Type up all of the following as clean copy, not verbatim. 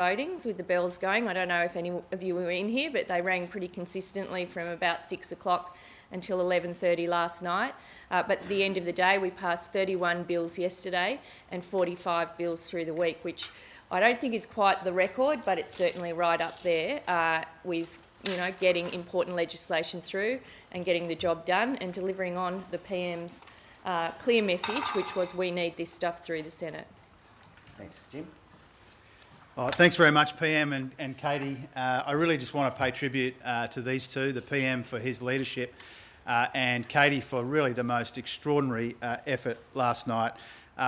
votings with the bells going. I don't know if any of you were in here, but they rang pretty consistently from about 6 o'clock until 11:30 last night. But at the end of the day, we passed 31 bills yesterday and 45 bills through the week, which I don't think is quite the record, but it's certainly right up there with getting important legislation through and getting the job done and delivering on the PM's clear message, which was we need this stuff through the Senate. Thanks, Jim. Thanks very much, PM and Katie. I really just want to pay tribute to these two, the PM for his leadership and Katie for really the most extraordinary effort last night.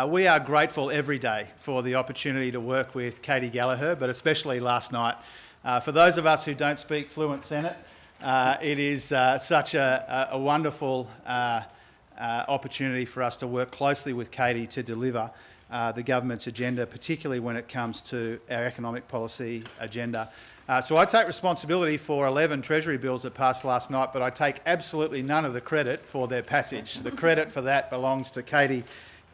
We are grateful every day for the opportunity to work with Katie Gallagher, but especially last night. For those of us who don't speak fluent Senate, it is such a wonderful opportunity for us to work closely with Katie to deliver the government's agenda, particularly when it comes to our economic policy agenda. So I take responsibility for 11 Treasury bills that passed last night, but I take absolutely none of the credit for their passage. The credit for that belongs to Katie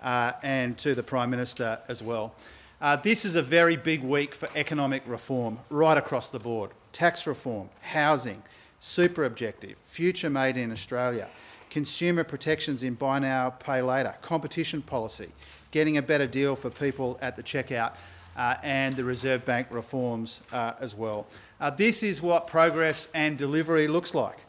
and to the Prime Minister as well. This is a very big week for economic reform right across the board. Tax reform, housing, super objective, future made in Australia, consumer protections in buy now, pay later, competition policy, getting a better deal for people at the checkout, and the Reserve Bank reforms as well. This is what progress and delivery looks like.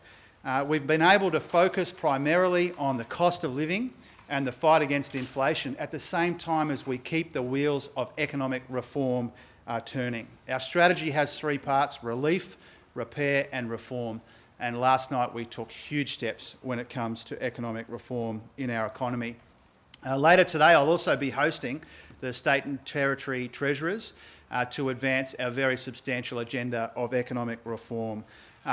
We've been able to focus primarily on the cost of living and the fight against inflation at the same time as we keep the wheels of economic reform turning. Our strategy has three parts: relief, repair and reform. And last night we took huge steps when it comes to economic reform in our economy. Later today I'll also be hosting the State and Territory Treasurers to advance our very substantial agenda of economic reform.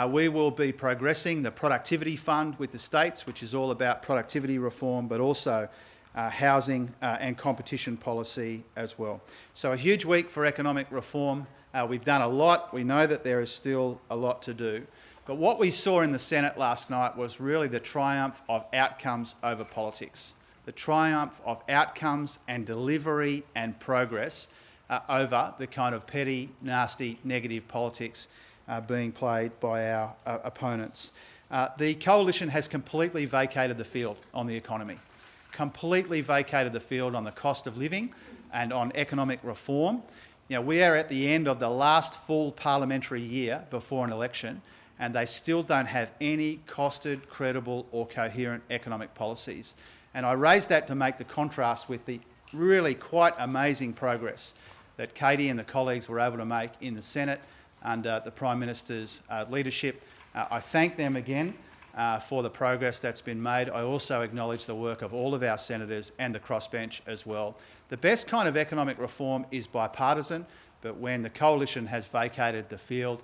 We will be progressing the Productivity Fund with the states, which is all about productivity reform, but also housing and competition policy as well. So a huge week for economic reform. We've done a lot. We know that there is still a lot to do. But what we saw in the Senate last night was really the triumph of outcomes over politics. The triumph of outcomes and delivery and progress over the kind of petty, nasty, negative politics being played by our opponents. The coalition has completely vacated the field on the economy, completely vacated the field on the cost of living and on economic reform. We are at the end of the last full parliamentary year before an election, and they still don't have any costed, credible or coherent economic policies. And I raise that to make the contrast with the really quite amazing progress that Katie and the colleagues were able to make in the Senate under the Prime Minister's leadership. I thank them again for the progress that's been made. I also acknowledge the work of all of our senators and the crossbench as well. The best kind of economic reform is bipartisan, but when the coalition has vacated the field,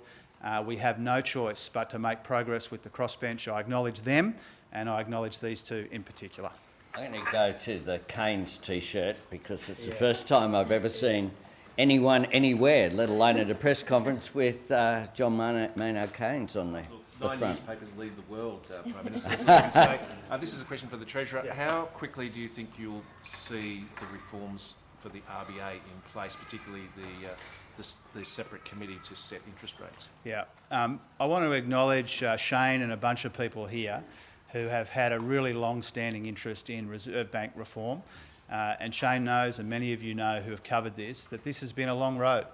we have no choice but to make progress with the crossbench. I acknowledge them and I acknowledge these two in particular. I'm going to go to the Keynes T-shirt because it's the first time I've ever seen anyone anywhere, let alone at a press conference, with John Maynard Keynes on the front. 9 newspapers lead the world, Prime Minister. So, this is a question for the Treasurer. Yeah. How quickly do you think you'll see the reforms for the RBA in place, particularly the separate committee to set interest rates? Yeah, I want to acknowledge Shane and a bunch of people here who have had a really long-standing interest in Reserve Bank reform. And Shane knows, and many of you know who have covered this, that this has been a long road.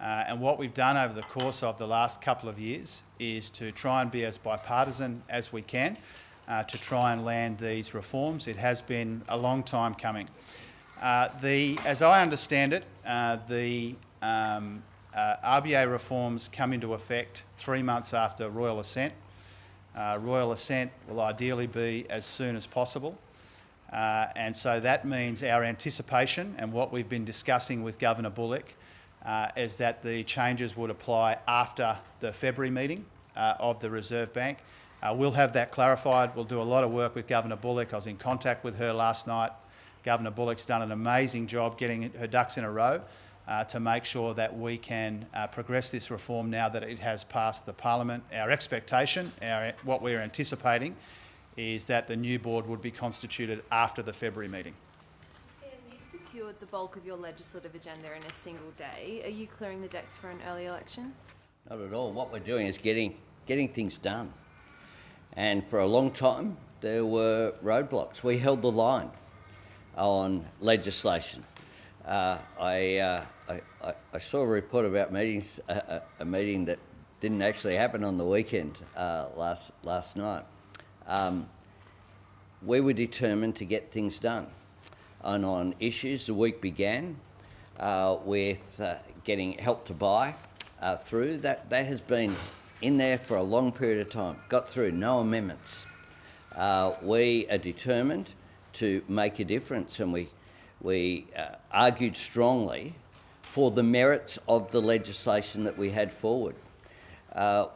And what we've done over the course of the last couple of years is to try and be as bipartisan as we can to try and land these reforms. It has been a long time coming. As I understand it, the RBA reforms come into effect 3 months after royal assent. Royal assent will ideally be as soon as possible. And so that means our anticipation and what we've been discussing with Governor Bullock is that the changes would apply after the February meeting of the Reserve Bank. We'll have that clarified. We'll do a lot of work with Governor Bullock. I was in contact with her last night. Governor Bullock's done an amazing job getting her ducks in a row to make sure that we can progress this reform now that it has passed the Parliament. Our expectation, what we're anticipating, is that the new board would be constituted after the February meeting. And you've secured the bulk of your legislative agenda in a single day. Are you clearing the decks for an early election? Not at all. What we're doing is getting things done. And for a long time, there were roadblocks. We held the line on legislation. I saw a report about meetings, a meeting that didn't actually happen on the weekend last night. We were determined to get things done. And on issues, the week began with getting Help to Buy through. That has been in there for a long period of time. Got through, no amendments. We are determined to make a difference, and we argued strongly for the merits of the legislation that we had forward.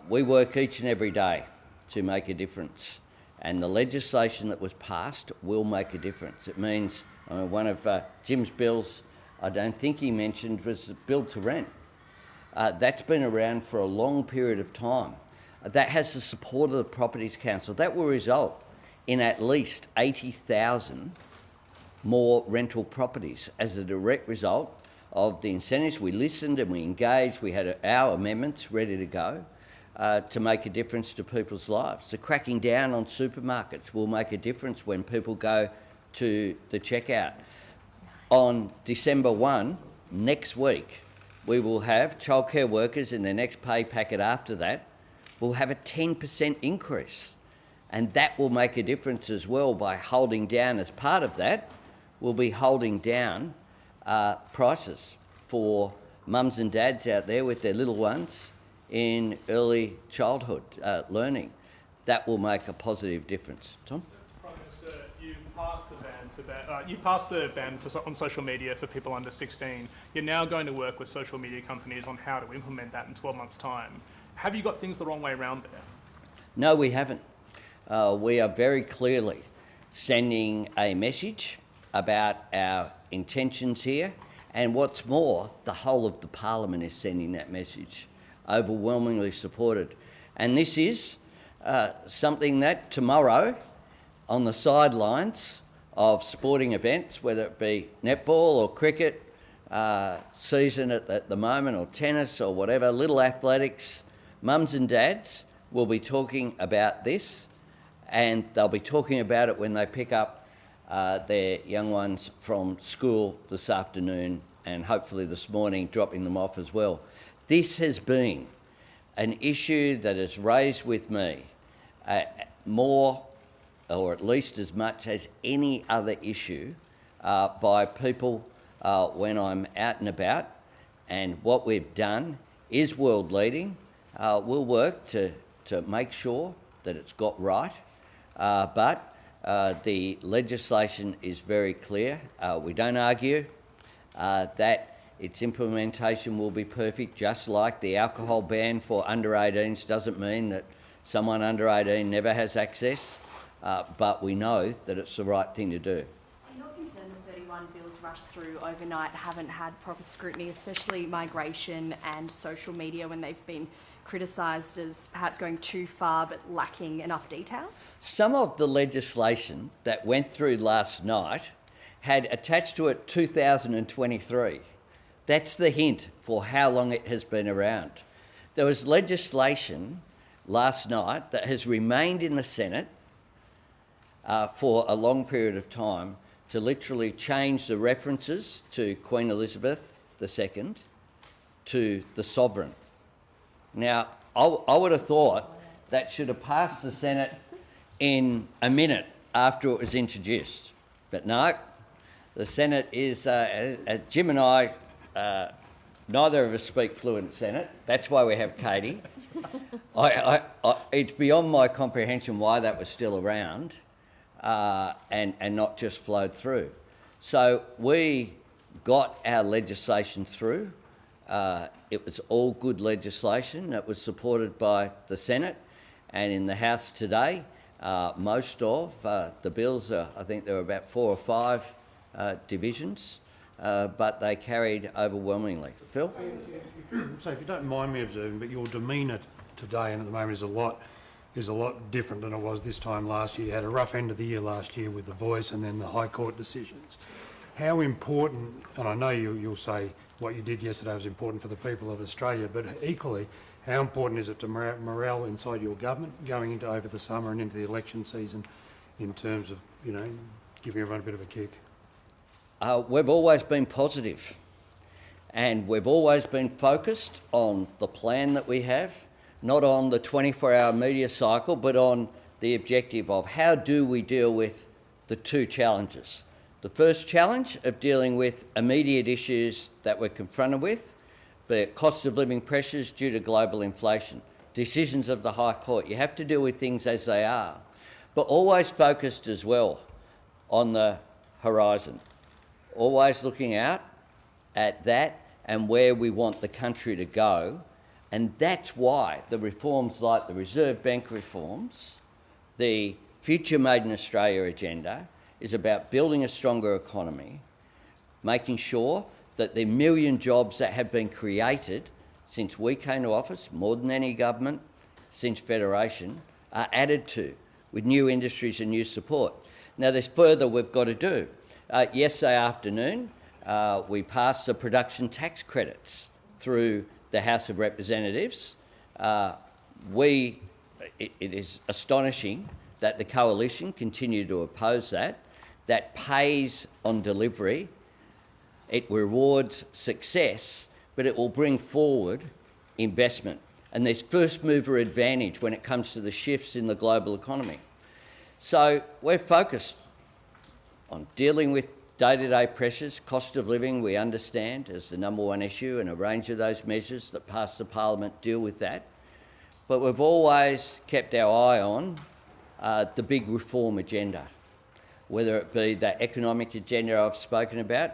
We work each and every day to make a difference, and the legislation that was passed will make a difference. It means one of Jim's bills, I don't think he mentioned, was the build to rent. That's been around for a long period of time. That has the support of the Properties Council. That will result in at least 80,000 more rental properties as a direct result of the incentives. We listened and we engaged. We had our amendments ready to go to make a difference to people's lives. The cracking down on supermarkets will make a difference when people go to the checkout. On December 1, next week, we will have childcare workers in their next pay packet after that will have a 10% increase. And that will make a difference as well by holding down, as part of that, we'll be holding down prices for mums and dads out there with their little ones in early childhood learning. That will make a positive difference. Tom? Prime Minister, you passed the ban on social media for people under 16. You're now going to work with social media companies on how to implement that in 12 months' time. Have you got things the wrong way around there? No, we haven't. We are very clearly sending a message about our intentions here, and what's more, the whole of the Parliament is sending that message, overwhelmingly supported. And this is something that tomorrow, on the sidelines of sporting events, whether it be netball or cricket season at the moment, or tennis or whatever, little athletics, mums and dads will be talking about this, and they'll be talking about it when they pick up their young ones from school this afternoon, and hopefully this morning dropping them off as well. This has been an issue that is raised with me more, or at least as much as any other issue, by people when I'm out and about, and what we've done is world leading. We'll work to make sure that it's got right, but the legislation is very clear. We don't argue that its implementation will be perfect, just like the alcohol ban for under 18s doesn't mean that someone under 18 never has access, but we know that it's the right thing to do. Are you not concerned that 31 bills rushed through overnight haven't had proper scrutiny, especially migration and social media, when they've been criticised as perhaps going too far but lacking enough detail? Some of the legislation that went through last night had attached to it 2023. That's the hint for how long it has been around. There was legislation last night that has remained in the Senate for a long period of time to literally change the references to Queen Elizabeth II to the sovereign. Now, I would have thought that should have passed the Senate in a minute after it was introduced. But no, the Senate is, Jim and I, neither of us speak fluent Senate. That's why we have Katie. It's beyond my comprehension why that was still around and not just flowed through. So we got our legislation through. It was all good legislation. It was supported by the Senate, and in the House today, most of the bills, I think there were about 4 or 5 divisions, but they carried overwhelmingly. Phil? So if you don't mind me observing, but your demeanour today and at the moment is a lot different than it was this time last year. You had a rough end of the year last year with the Voice and then the High Court decisions. how important, and I know you'll say what you did yesterday was important for the people of Australia, but equally, how important is it to morale inside your government going into over the summer and into the election season in terms of, you know, giving everyone a bit of a kick? We've always been positive, and we've always been focused on the plan that we have, not on the 24-hour media cycle, but on the objective of how do we deal with the two challenges. The first challenge of dealing with immediate issues that we're confronted with, the cost of living pressures due to global inflation, decisions of the High Court. You have to deal with things as they are, but always focused as well on the horizon, always looking out at that and where we want the country to go. And that's why the reforms like the Reserve Bank reforms, the Future Made in Australia agenda, is about building a stronger economy, making sure that the 1 million jobs that have been created since we came to office, more than any government since Federation, are added to with new industries and new support. Now, there's further we've got to do. Yesterday afternoon, we passed the production tax credits through the House of Representatives. It is astonishing that the coalition continue to oppose that. That pays on delivery. It rewards success, but it will bring forward investment. And there's first mover advantage when it comes to the shifts in the global economy. So we're focused on dealing with day-to-day pressures. Cost of living, we understand, is the number one issue, and a range of those measures that pass the Parliament deal with that. But we've always kept our eye on the big reform agenda, whether it be that economic agenda I've spoken about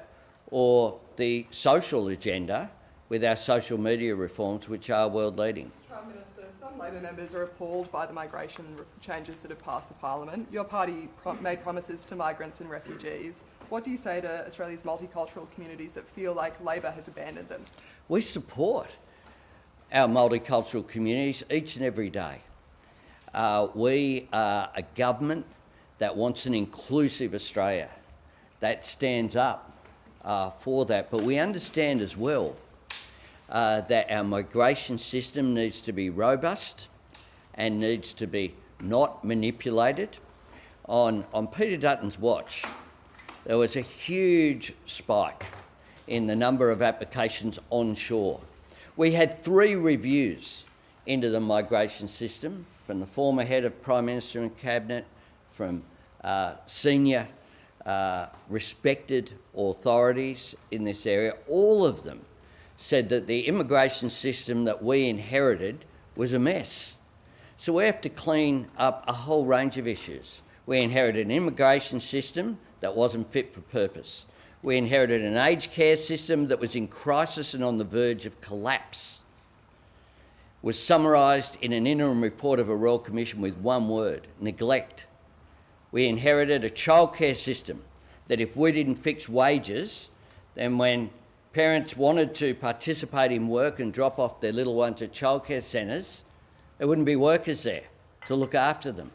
or the social agenda with our social media reforms, which are world-leading. Prime Minister, some Labor members are appalled by the migration changes that have passed the Parliament. Your party made promises to migrants and refugees. What do you say to Australia's multicultural communities that feel like Labor has abandoned them? We support our multicultural communities each and every day. We are a government that wants an inclusive Australia, that stands up for that. But we understand as well that our migration system needs to be robust and needs to be not manipulated. On Peter Dutton's watch, there was a huge spike in the number of applications onshore. We had 3 reviews into the migration system from the former head of Prime Minister and Cabinet, from senior respected authorities in this area. All of them said that the immigration system that we inherited was a mess. So we have to clean up a whole range of issues. We inherited an immigration system that wasn't fit for purpose. We inherited an aged care system that was in crisis and on the verge of collapse. It was summarised in an interim report of a Royal Commission with one word: neglect. We inherited a childcare system that if we didn't fix wages, then when parents wanted to participate in work and drop off their little ones at childcare centres, there wouldn't be workers there to look after them.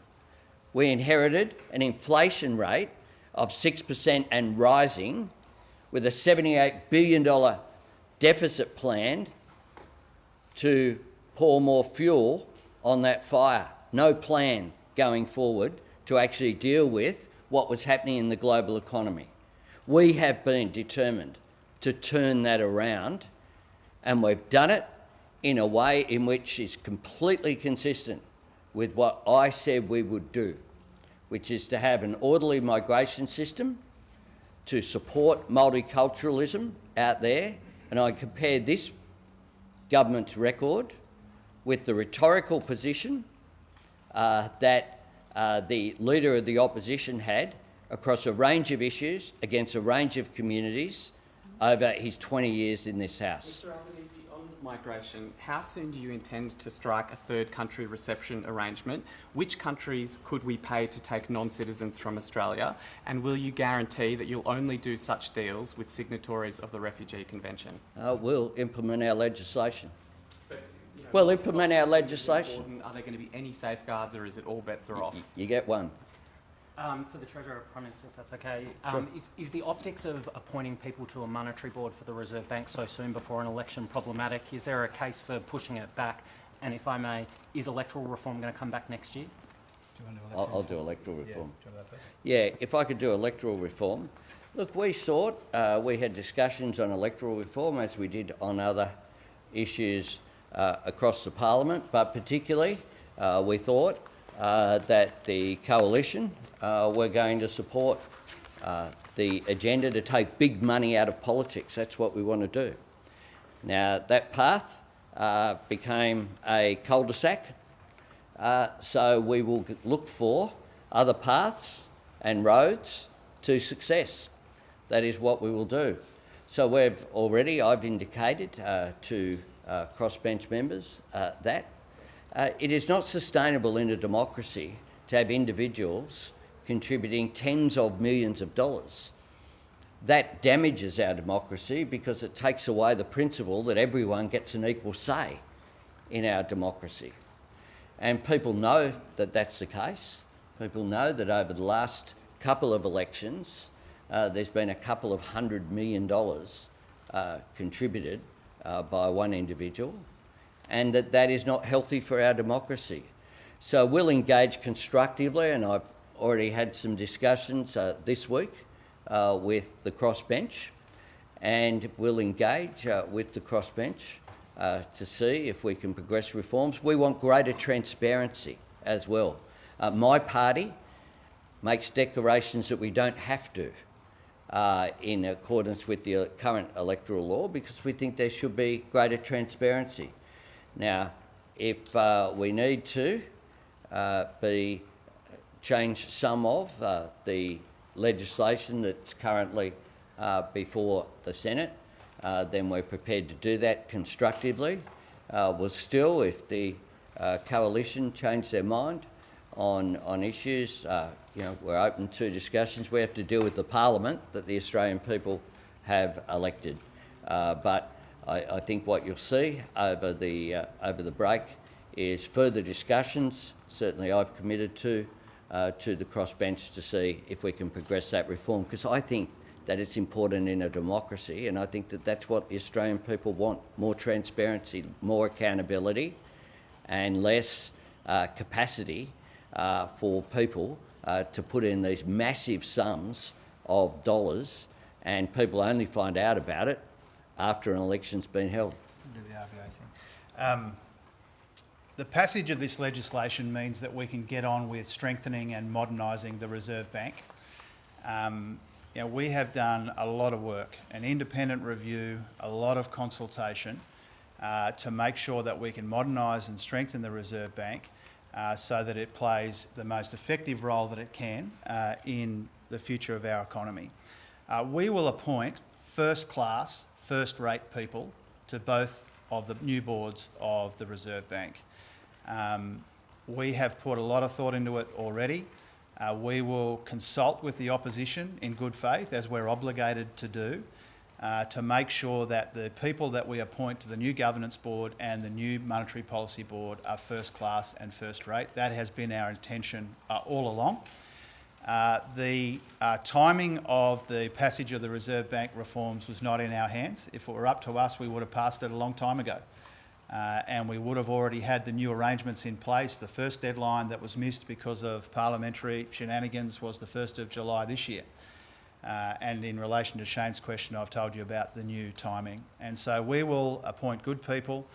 We inherited an inflation rate of 6% and rising, with a $78 billion deficit planned to pour more fuel on that fire. No plan going forward to actually deal with what was happening in the global economy. We have been determined to turn that around, and we've done it in a way in which is completely consistent with what I said we would do, which is to have an orderly migration system to support multiculturalism out there. And I compared this government's record with the rhetorical position that the Leader of the Opposition had across a range of issues against a range of communities over his 20 years in this House. Mr. Albanese, on migration, how soon do you intend to strike a third country reception arrangement? Which countries could we pay to take non-citizens from Australia? And will you guarantee that you'll only do such deals with signatories of the Refugee Convention? We'll implement our legislation. We'll implement our legislation. Are there going to be any safeguards, or is it all bets are off? You get one. For the Treasurer, Prime Minister, if that's okay. Sure. Is the optics of appointing people to a monetary board for the Reserve Bank so soon before an election problematic? Is there a case for pushing it back? And if I may, is electoral reform going to come back next year? Do you want to do electoral I'll do electoral reform. Yeah, do you want that first? Yeah, if I could do electoral reform. Look, we we had discussions on electoral reform as we did on other issues across the Parliament, but particularly we thought that the coalition were going to support the agenda to take big money out of politics. That's what we want to do. Now, that path became a cul-de-sac, so we will look for other paths and roads to success. That is what we will do. So I've indicated to crossbench members that it is not sustainable in a democracy to have individuals contributing tens of millions of dollars. That damages our democracy because it takes away the principle that everyone gets an equal say in our democracy. And people know that that's the case. People know that over the last couple of elections, there's been a couple of $100 million contributed by one individual, and that is not healthy for our democracy. So we'll engage constructively, and I've already had some discussions this week with the crossbench, and we'll engage with the crossbench to see if we can progress reforms. We want greater transparency as well. My party makes declarations that we don't have to in accordance with the current electoral law because we think there should be greater transparency. Now, if we need to change some of the legislation that's currently before the Senate, then we're prepared to do that constructively. If the coalition change their mind on issues, we're open to discussions. We have to deal with the Parliament that the Australian people have elected. But I think what you'll see over the break is further discussions. Certainly I've committed to the crossbench to see if we can progress that reform, because I think that it's important in a democracy, and I think that that's what the Australian people want: more transparency, more accountability, and less capacity for people to put in these massive sums of dollars, and people only find out about it after an election's been held. Do the RBA thing. The passage of this legislation means that we can get on with strengthening and modernising the Reserve Bank. We have done a lot of work, an independent review, a lot of consultation to make sure that we can modernise and strengthen the Reserve Bank so that it plays the most effective role that it can in the future of our economy. We will appoint first-class, first-rate people to both of the new boards of the Reserve Bank. We have put a lot of thought into it already. We will consult with the opposition in good faith, as we're obligated to do, to make sure that the people that we appoint to the new Governance Board and the new Monetary Policy Board are first class and first rate. That has been our intention all along. The timing of the passage of the Reserve Bank reforms was not in our hands. If it were up to us, we would have passed it a long time ago. And we would have already had the new arrangements in place. The first deadline that was missed because of parliamentary shenanigans was the 1st of July this year. And in relation to Shane's question, I've told you about the new timing. And so we will appoint good people,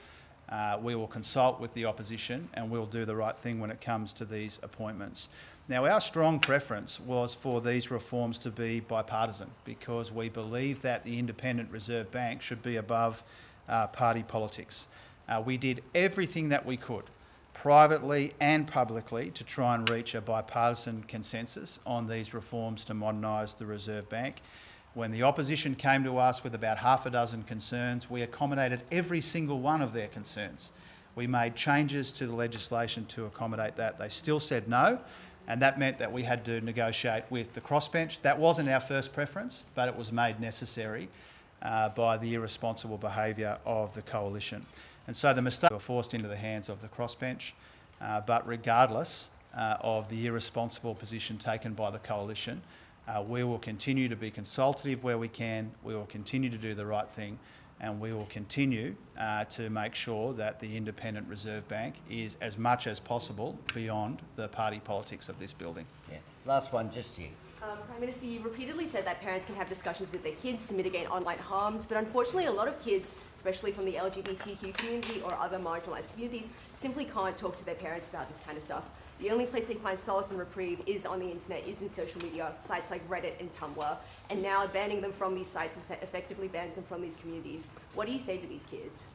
we will consult with the opposition, and we'll do the right thing when it comes to these appointments. Now, our strong preference was for these reforms to be bipartisan, because we believe that the independent Reserve Bank should be above party politics. We did everything that we could, privately and publicly, to try and reach a bipartisan consensus on these reforms to modernise the Reserve Bank. When the opposition came to us with about half a dozen concerns, we accommodated every single one of their concerns. We made changes to the legislation to accommodate that. They still said no, and that meant that we had to negotiate with the crossbench. That wasn't our first preference, but it was made necessary by the irresponsible behaviour of the coalition. And so the mistakes were forced into the hands of the crossbench, but regardless, of the irresponsible position taken by the coalition. We will continue to be consultative where we can, we will continue to do the right thing, and we will continue to make sure that the Independent Reserve Bank is as much as possible beyond the party politics of this building. Yeah. Last one, just here. Prime Minister, you've repeatedly said that parents can have discussions with their kids to mitigate online harms, but unfortunately a lot of kids, especially from the LGBTQ community or other marginalised communities, simply can't talk to their parents about this kind of stuff. The only place they find solace and reprieve is on the internet, is in social media, sites like Reddit and Tumblr, and now banning them from these sites effectively bans them from these communities. What do you say to these kids?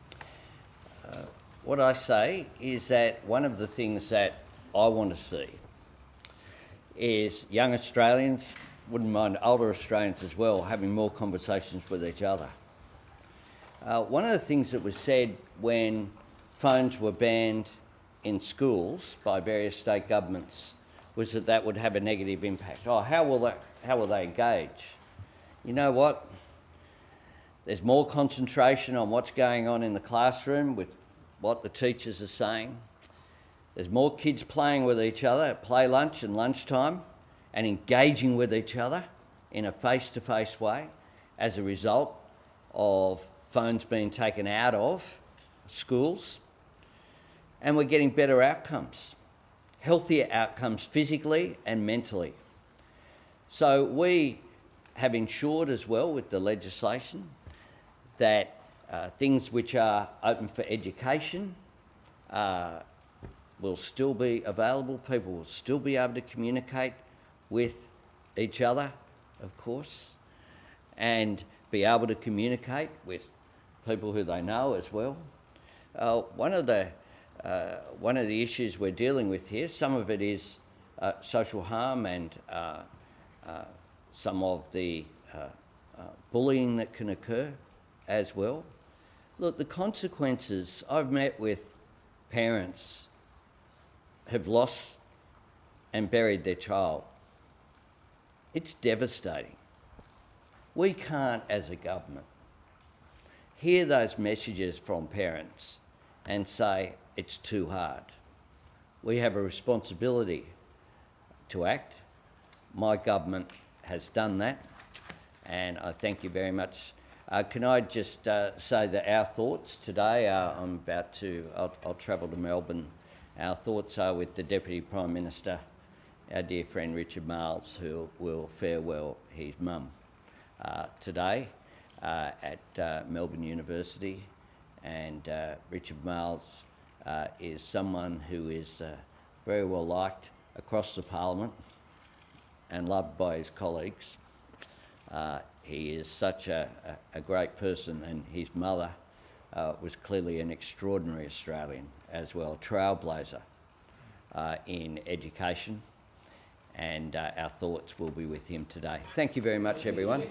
What I say is that one of the things that I want to see is young Australians, wouldn't mind older Australians as well, having more conversations with each other. One of the things that was said when phones were banned in schools by various state governments was that that would have a negative impact. Oh, how will they engage? You know what? There's more concentration on what's going on in the classroom with what the teachers are saying. There's more kids playing with each other at play lunch and lunchtime and engaging with each other in a face-to-face way as a result of phones being taken out of schools. And we're getting better outcomes, healthier outcomes physically and mentally. So we have ensured as well with the legislation that things which are open for education will still be available. People will still be able to communicate with each other, of course, and be able to communicate with people who they know as well. One of the issues we're dealing with here, some of it is social harm and some of the bullying that can occur as well. Look, the consequences, I've met with parents who've lost and buried their child. It's devastating. We can't, as a government, hear those messages from parents and say it's too hard. We have a responsibility to act. My government has done that, and I thank you very much. Can I just say that our thoughts today, I'll travel to Melbourne. Our thoughts are with the Deputy Prime Minister, our dear friend Richard Marles, who will farewell his mum today at Melbourne University. And Richard Marles is someone who is very well liked across the Parliament and loved by his colleagues. He is such a great person, and his mother was clearly an extraordinary Australian as well, a trailblazer in education, and our thoughts will be with him today. Thank you very much, everyone.